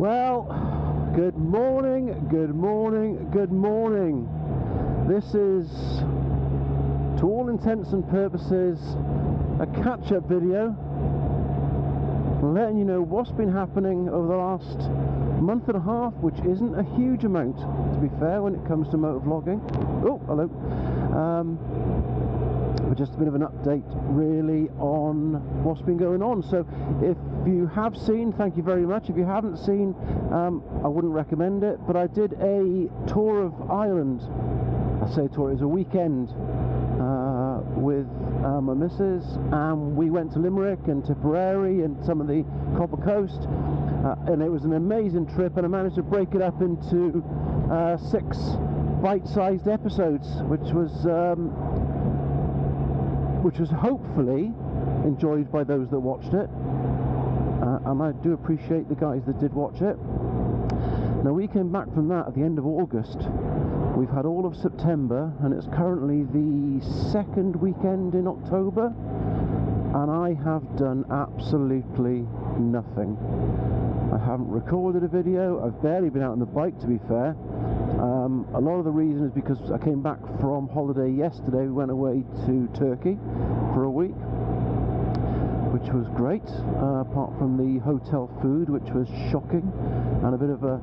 Well, good morning, good morning, good morning. This is, to all intents and purposes, a catch-up video, letting you know what's been happening over the last month and a half, which isn't a huge amount, to be fair, when it comes to motovlogging. Oh, hello. But just a bit of an update really on what's been going on. So if you have seen, thank you very much. If you haven't seen, I wouldn't recommend it, but I did a tour of Ireland. I say tour, it was a weekend with my missus, and we went to Limerick and Tipperary and some of the Copper Coast, and it was an amazing trip, and I managed to break it up into 6 bite-sized episodes, which was hopefully enjoyed by those that watched it, and I do appreciate the guys that did watch it. Now, we came back from that at the end of August. We've had all of September, and it's currently the 2nd weekend in October, and I have done absolutely nothing. I haven't recorded a video. I've barely been out on the bike, to be fair. A lot of the reason is because I came back from holiday yesterday. We went away to Turkey for a week, which was great, apart from the hotel food, which was shocking, and a bit of a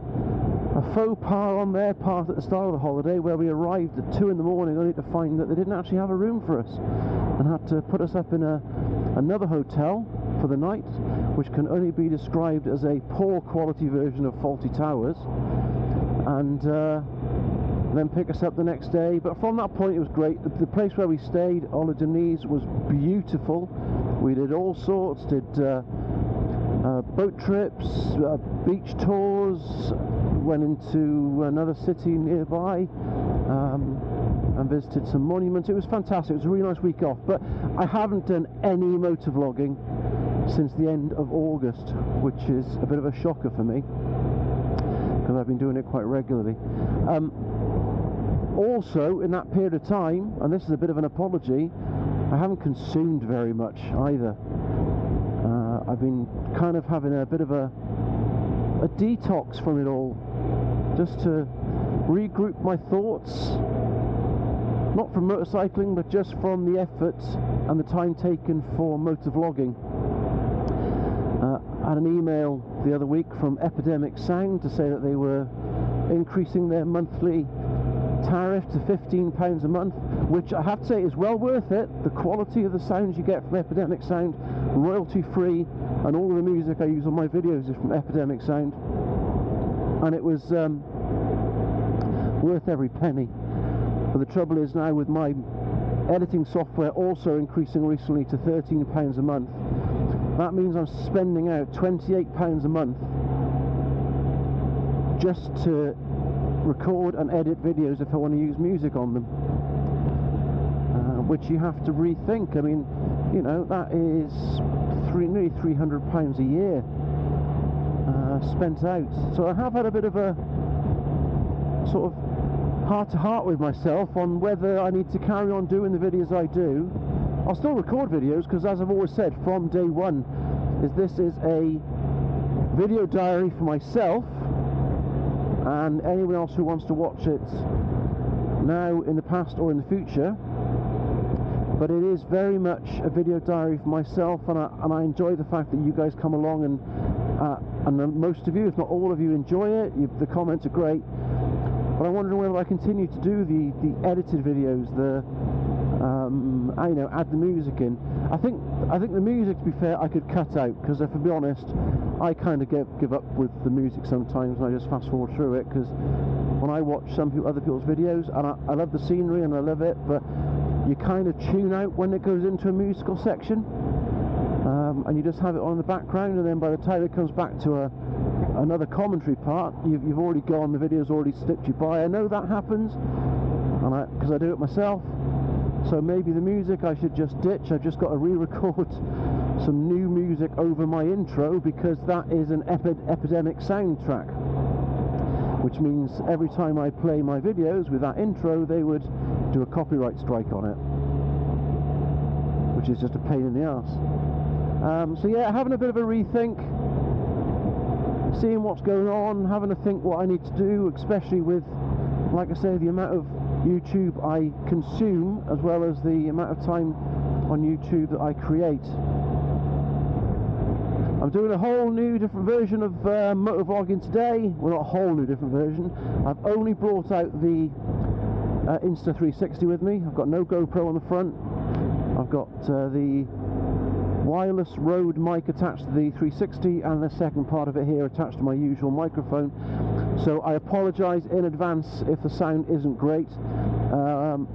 faux pas on their part at the start of the holiday, where we arrived at 2 in the morning only to find that they didn't actually have a room for us, and had to put us up in another hotel for the night, which can only be described as a poor quality version of Faulty Towers, and then pick us up the next day. But from that point it was great. The place where we stayed, Ola Denise, was beautiful. We did all sorts, did boat trips, beach tours, went into another city nearby, and visited some monuments. It was fantastic. It was a really nice week off, but I haven't done any motovlogging since the end of August, which is a bit of a shocker for me, because I've been doing it quite regularly. Also, in that period of time, and this is a bit of an apology, I haven't consumed very much either. I've been kind of having a bit of a detox from it all, just to regroup my thoughts, not from motorcycling, but just from the effort and the time taken for motovlogging. I had an email the other week from Epidemic Sound to say that they were increasing their monthly tariff to £15 a month, which I have to say is well worth it. The quality of the sounds you get from Epidemic Sound, royalty free, and all of the music I use on my videos is from Epidemic Sound, and it was worth every penny. But the trouble is now, with my editing software also increasing recently to £13 a month, that means I'm spending out £28 a month just to record and edit videos if I want to use music on them, which you have to rethink. I mean, you know, that is nearly £300 a year spent out. So I have had a bit of a sort of heart-to-heart with myself on whether I need to carry on doing the videos I do. I'll still record videos, because as I've always said from day one, this is a video diary for myself and anyone else who wants to watch it now, in the past, or in the future. But it is very much a video diary for myself, and I enjoy the fact that you guys come along, and most of you, if not all of you, enjoy it. The comments are great, but I'm wondering whether I continue to do the edited videos, you know, add the music in. I think the music, to be fair, I could cut out, because if I be honest, I kind of give up with the music sometimes, and I just fast forward through it, because when I watch other people's videos, and I love the scenery and I love it, but you kind of tune out when it goes into a musical section, and you just have it on in the background, and then by the time it comes back to another commentary part, you've already gone, the video's already slipped you by. I know that happens, and because I do it myself. So maybe the music I should just ditch. I've just got to re-record some new music over my intro, because that is an Epidemic soundtrack, which means every time I play my videos with that intro, they would do a copyright strike on it, which is just a pain in the arse. So yeah, having a bit of a rethink. seeing what's going on, having to think what I need to do, especially with, like I say, the amount of YouTube I consume as well as the amount of time on YouTube that I create. I'm doing a whole new different version of motovlogging today. Well, not a whole new different version. I've only brought out the Insta360 with me. I've got no GoPro on the front. I've got the wireless Rode mic attached to the 360 and the second part of it here attached to my usual microphone. So I apologise in advance if the sound isn't great.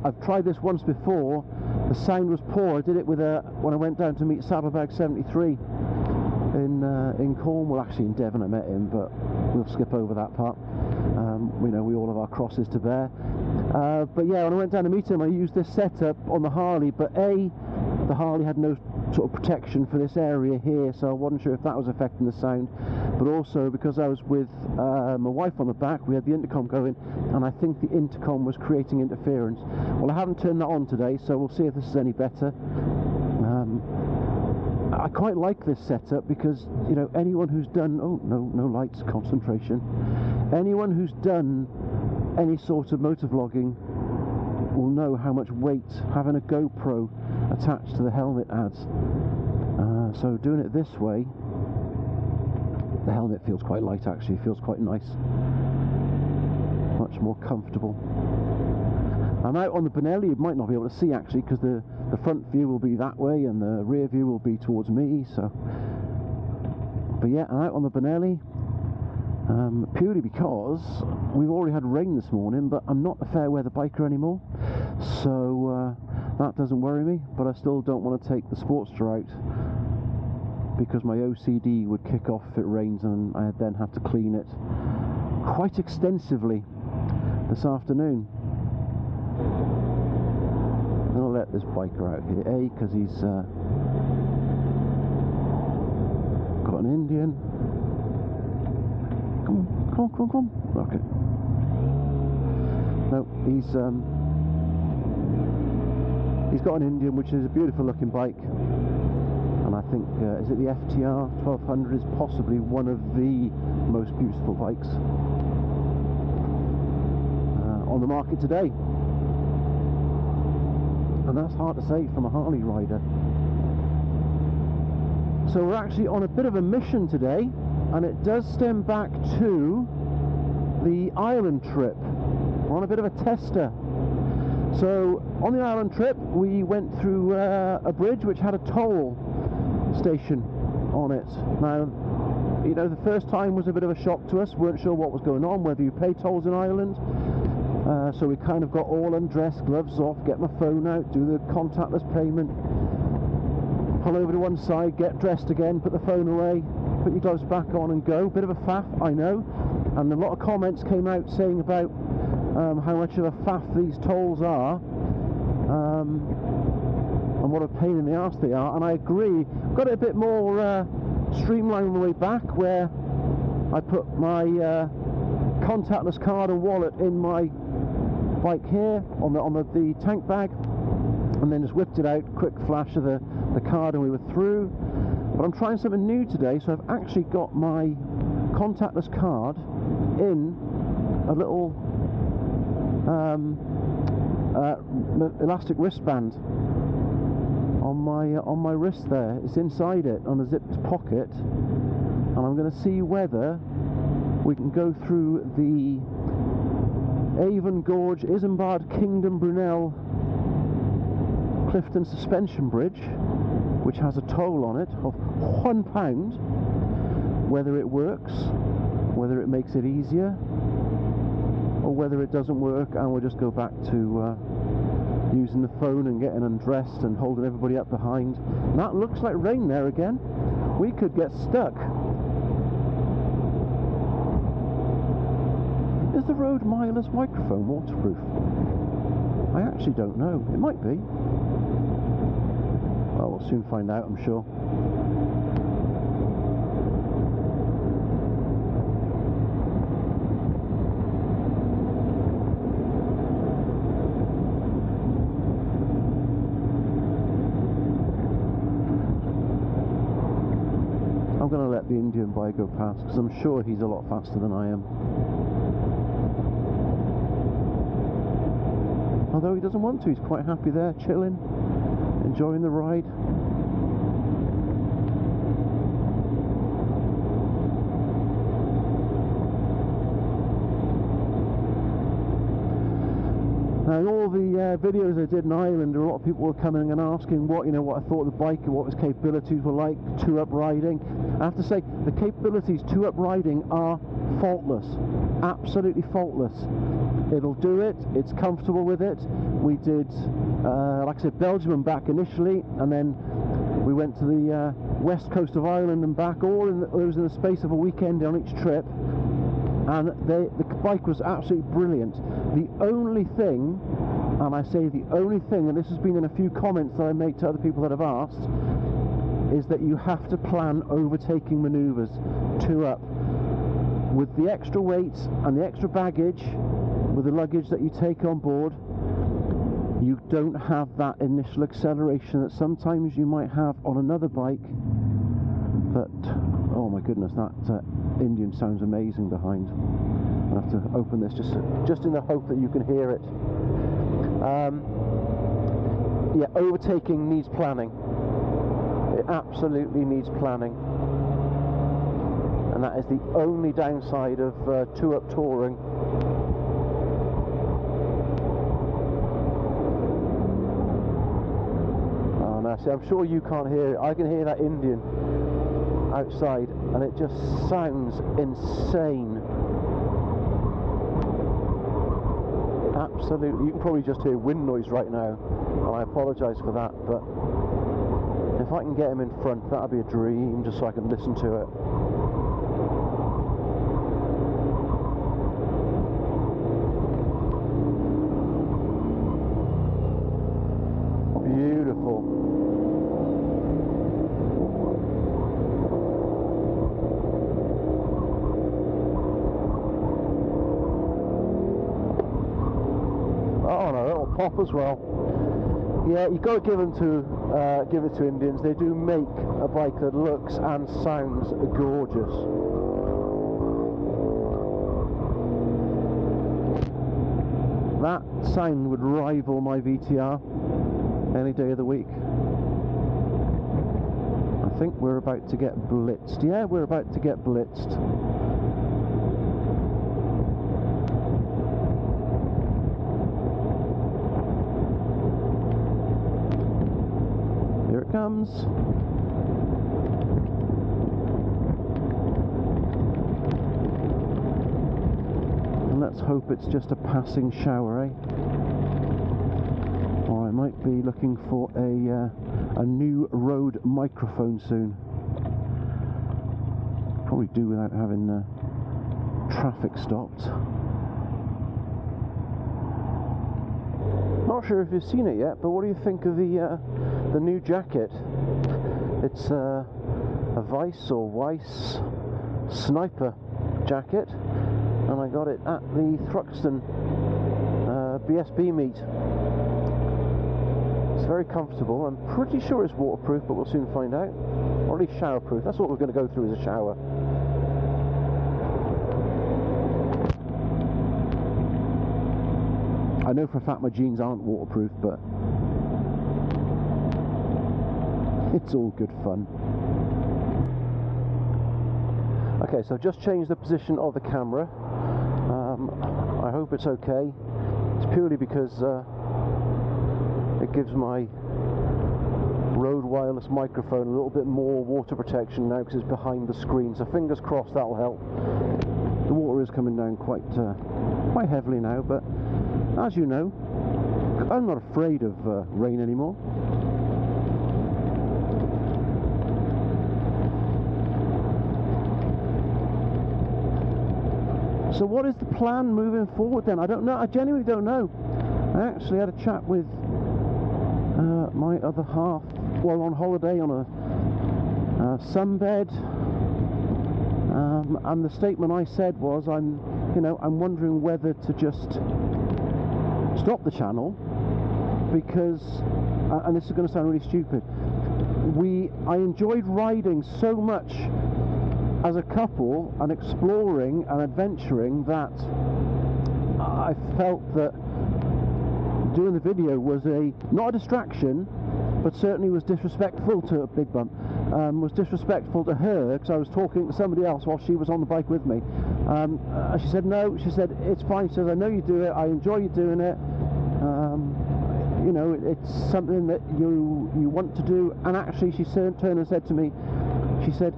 I've tried this once before. The sound was poor. I did it with when I went down to meet Saddlebag 73 in Cornwall, actually in Devon I met him, but we'll skip over that part. You know, we all have our crosses to bear. But yeah, when I went down to meet him, I used this setup on the Harley, but the Harley had no sort of protection for this area here, so I wasn't sure if that was affecting the sound. But also because I was with my wife on the back, we had the intercom going, and I think the intercom was creating interference. Well, I haven't turned that on today, so we'll see if this is any better. I quite like this setup because, you know, anyone who's done, oh no lights, concentration, anyone who's done any sort of motovlogging will know how much weight having a GoPro attached to the helmet adds. So doing it this way, the helmet feels quite light actually, feels quite nice, much more comfortable. I'm out on the Benelli. You might not be able to see actually because the front view will be that way and the rear view will be towards me, so. But yeah, I'm out on the Benelli purely because we've already had rain this morning, but I'm not a fair weather biker anymore, so that doesn't worry me. But I still don't want to take the Sportster out because my OCD would kick off if it rains and I'd then have to clean it quite extensively this afternoon. I'll let this biker out here, because he's got an Indian. Come on. Okay. No, he's got an Indian, which is a beautiful looking bike, and I think is it the FTR 1200 is possibly one of the most beautiful bikes on the market today. And that's hard to say from a Harley rider. So we're actually on a bit of a mission today, and it does stem back to the Ireland trip. We're on a bit of a tester. So on the Ireland trip we went through a bridge which had a toll station on it. Now, you know, the first time was a bit of a shock to us, weren't sure what was going on, whether you pay tolls in Ireland. So we kind of got all undressed, gloves off, get my phone out, do the contactless payment, pull over to one side, get dressed again, put the phone away, put your gloves back on and go. Bit of a faff, I know, and a lot of comments came out saying about how much of a faff these tolls are, and what a pain in the arse they are, and I agree. Got it a bit more streamlined on the way back, where I put my contactless card and wallet in my bike here on the tank bag, and then just whipped it out, quick flash of the card, and we were through. But I'm trying something new today, so I've actually got my contactless card in a little elastic wristband on my wrist there. It's inside it on a zipped pocket, and I'm going to see whether we can go through the Avon Gorge, Isambard, Kingdom, Brunel, Clifton Suspension Bridge, which has a toll on it of £1, whether it works, whether it makes it easier, or whether it doesn't work and we'll just go back to using the phone and getting undressed and holding everybody up behind. And that looks like rain there again. We could get stuck. Is the Rode wireless microphone waterproof? I actually don't know. It might be. Well, we'll soon find out, I'm sure. I'm going to let the the Indian bike go past, because I'm sure he's a lot faster than I am. Although he doesn't want to, he's quite happy there, chilling, enjoying the ride. Now, all the videos I did in Ireland, a lot of people were coming and asking what I thought of the bike and what its capabilities were like, two-up riding. I have to say, the capabilities two-up riding are faultless, absolutely faultless. It'll do it, it's comfortable with it. We did, like I said, Belgium and back initially, and then we went to the west coast of Ireland and back, it was in the space of a weekend on each trip. And the bike was absolutely brilliant. The only thing, and I say the only thing, and this has been in a few comments that I made to other people that have asked, is that you have to plan overtaking manoeuvres two up. With the extra weight and the extra baggage, with the luggage that you take on board, you don't have that initial acceleration that sometimes you might have on another bike. But oh my goodness, that Indian sounds amazing behind. I'll have to open this just in the hope that you can hear it. Yeah, overtaking needs planning. It absolutely needs planning, and that is the only downside of two-up touring. Oh no, see, I'm sure you can't hear it. I can hear that Indian outside, and it just sounds insane. Absolutely, you can probably just hear wind noise right now, and I apologise for that, but if I can get him in front, that'd be a dream, just so I can listen to it. Beautiful. Pop as well. Yeah, you've got to give it to Indians. They do make a bike that looks and sounds gorgeous. That sound would rival my VTR any day of the week. I think we're about to get blitzed. Yeah, we're about to get blitzed. Here it comes. And let's hope it's just a passing shower, eh? Or I might be looking for a new Rode microphone soon. Probably do without having traffic stopped. Not sure if you've seen it yet, but what do you think of the new jacket? It's a Weiss or Weiss sniper jacket, and I got it at the Thruxton BSB meet. It's very comfortable. I'm pretty sure it's waterproof, but we'll soon find out. Or at least showerproof. That's what we're going to go through, is a shower. I know for a fact my jeans aren't waterproof, but it's all good fun. Okay, so I've just changed the position of the camera. I hope it's okay. It's purely because it gives my Rode wireless microphone a little bit more water protection now because it's behind the screen, so fingers crossed that'll help. The water is coming down quite heavily now, but as you know, I'm not afraid of rain anymore. So what is the plan moving forward then? I don't know. I genuinely don't know. I actually had a chat with my other half while on holiday on a sunbed, and the statement I said was, I'm wondering whether to just stop the channel because, and this is going to sound really stupid, I enjoyed riding so much as a couple and exploring and adventuring, that I felt that doing the video was not a distraction, but certainly was disrespectful to a big bump. Was disrespectful to her, because I was talking to somebody else while she was on the bike with me. She said no, she said it's fine. She says, I know you do it, I enjoy you doing it, you know, it's something that you want to do. And actually she turned and said to me, she said,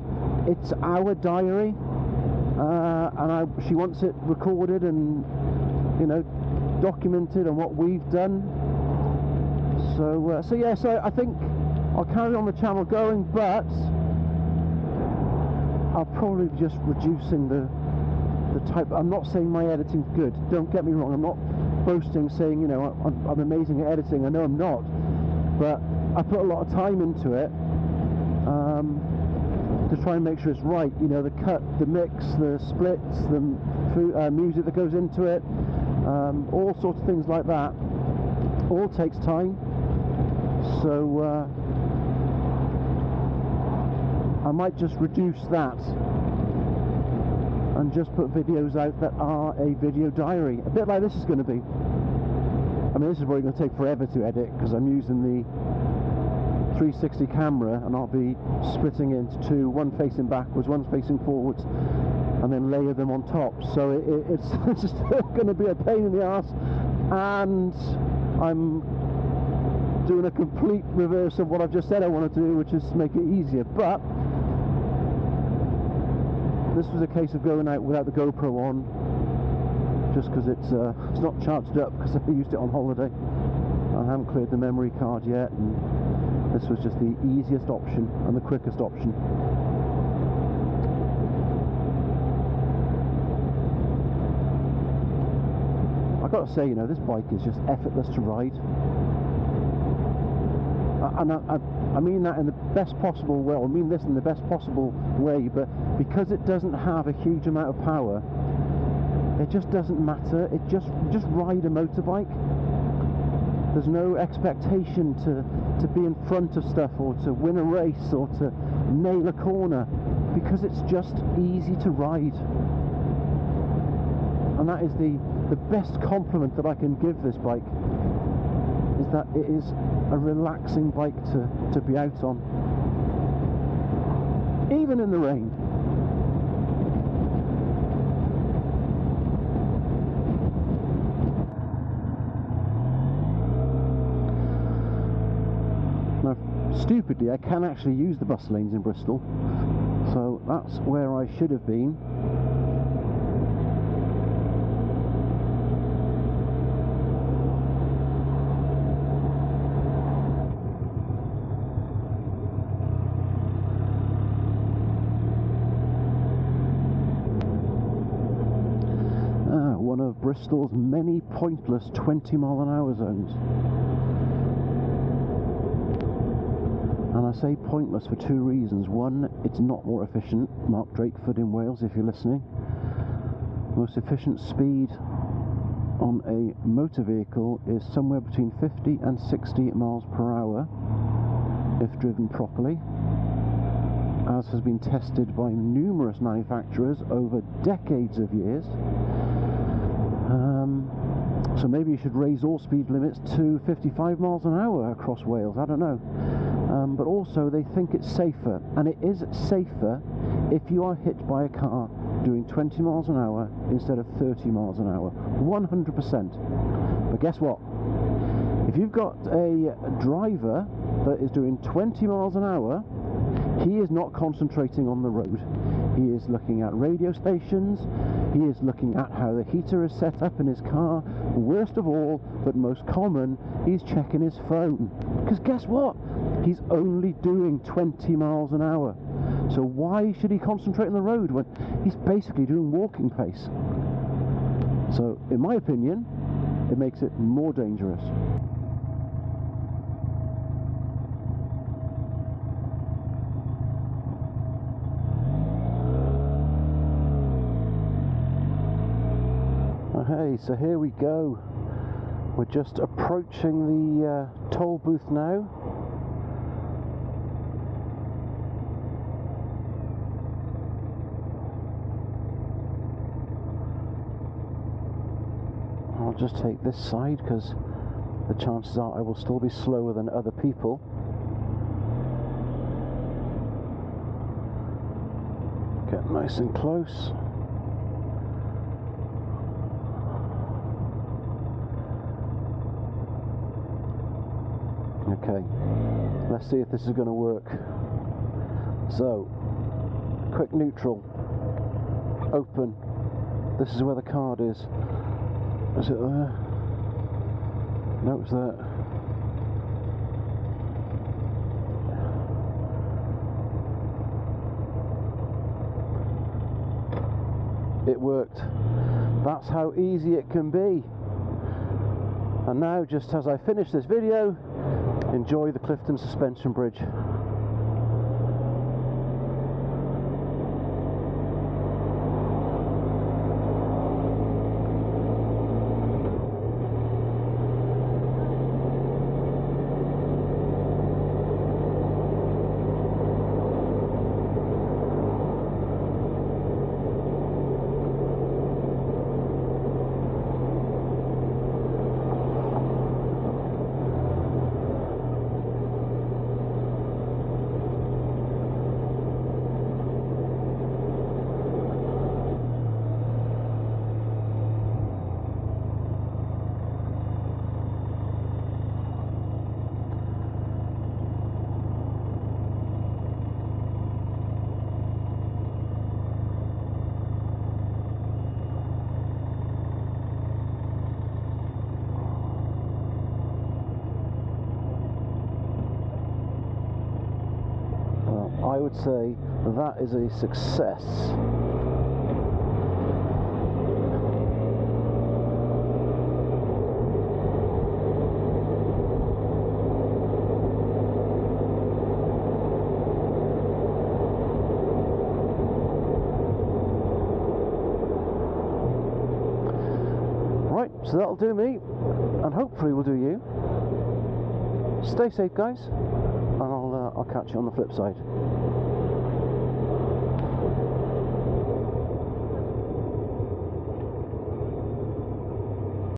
it's our diary, and she wants it recorded and, you know, documented on what we've done. So yeah, so I think I'll carry on the channel going, but I'll probably be just reducing the type. I'm not saying my editing's good, don't get me wrong, I'm not boasting saying, you know, I'm amazing at editing. I know I'm not, but I put a lot of time into it, to try and make sure it's right, you know, the cut, the mix, the splits, the music that goes into it, all sorts of things like that, all takes time. So I might just reduce that and just put videos out that are a video diary, a bit like this is going to be. I mean, this is probably going to take forever to edit because I'm using the 360 camera, and I'll be splitting it into two, one facing backwards, one facing forwards, and then layer them on top. So it's just going to be a pain in the arse, and I'm doing a complete reverse of what I've just said I want to do, which is make it easier. But this was a case of going out without the GoPro on, just because it's not charged up, because I used it on holiday. I haven't cleared the memory card yet, and this was just the easiest option and the quickest option. I've got to say, you know, this bike is just effortless to ride. And I mean that in the best possible way. I mean this in the best possible way, but because it doesn't have a huge amount of power, it just doesn't matter. It just ride a motorbike. There's no expectation to be in front of stuff, or to win a race, or to nail a corner, because it's just easy to ride. And that is the best compliment that I can give this bike, is that it is a relaxing bike to be out on, even in the rain. Now, stupidly, I can actually use the bus lanes in Bristol, so that's where I should have been. One of Bristol's many pointless 20-mile-an-hour zones. And I say pointless for two reasons. One, it's not more efficient. Mark Drakeford in Wales, if you're listening. Most efficient speed on a motor vehicle is somewhere between 50 and 60 miles per hour if driven properly, as has been tested by numerous manufacturers over decades of years. So maybe you should raise all speed limits to 55 miles an hour across Wales, I don't know. But also they think it's safer, and it is safer if you are hit by a car doing 20 miles an hour instead of 30 miles an hour, 100%. But guess what? If you've got a driver that is doing 20 miles an hour, he is not concentrating on the road. He is looking at radio stations, he is looking at how the heater is set up in his car. Worst of all, but most common, he's checking his phone. Because guess what? He's only doing 20 miles an hour. So why should he concentrate on the road when he's basically doing walking pace? So, in my opinion, it makes it more dangerous. Hey, so here we go. We're just approaching the toll booth now. I'll just take this side because the chances are I will still be slower than other people. Get nice and close. Okay, let's see if this is going to work. So, quick neutral, open. This is where the card is. Is it there? No, it's there. It worked. That's how easy it can be. And now, just as I finish this video, enjoy the Clifton Suspension Bridge. I would say that is a success. Right, so that'll do me, and hopefully will do you. Stay safe, guys, and I'll catch you on the flip side.